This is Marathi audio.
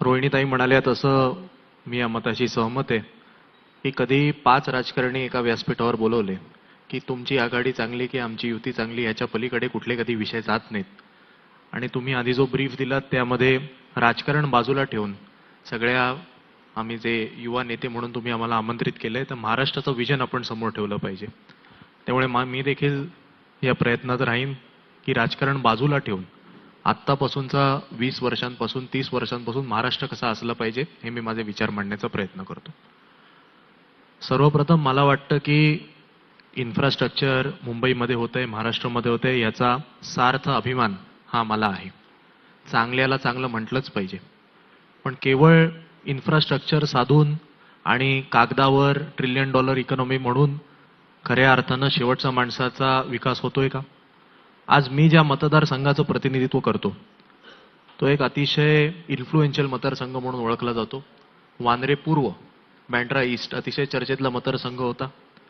रोहिणीताई म्हणाल्या तसं मी या मताशी सहमत आहे की कधी 5 राजकारणी एका व्यासपीठावर बोलवले की तुमची आघाडी चांगली की आमची युती चांगली याच्या पलीकडे कुठले कधी विषय जात नाहीत आणि तुम्ही आधी जो ब्रीफ दिलात त्यामध्ये राजकारण बाजूला ठेवून सगळ्या आम्ही जे युवा नेते म्हणून तुम्ही आम्हाला आमंत्रित केलंय तर महाराष्ट्राचं विजन आपण समोर ठेवलं पाहिजे. त्यामुळे मी देखील या प्रयत्नात राहीन की राजकारण बाजूला ठेवून आत्तापासूनचा 20 वर्षांपासून 30 वर्षांपासून महाराष्ट्र कसा असला पाहिजे हे मी माझे विचार मांडण्याचा प्रयत्न करतो. सर्वप्रथम मला वाटतं की इन्फ्रास्ट्रक्चर मुंबईमध्ये होतंय, महाराष्ट्रामध्ये होतंय याचा सार्थ अभिमान हा मला आहे. चांगल्याला चांगलं म्हटलंच पाहिजे. पण केवळ इन्फ्रास्ट्रक्चर साधून आणि कागदावर $1 ट्रिलियन इकॉनॉमी म्हणून खऱ्या अर्थानं शेवटचा माणसाचा विकास होतोय का? आज मी ज्या मतदारसंघाचं प्रतिनिधित्व करतो तो एक अतिशय इन्फ्लुएन्शियल मतदारसंघ म्हणून ओळखला जातो. वांद्रे पूर्व, बँड्रा ईस्ट अतिशय चर्चेतला मतदारसंघ होता.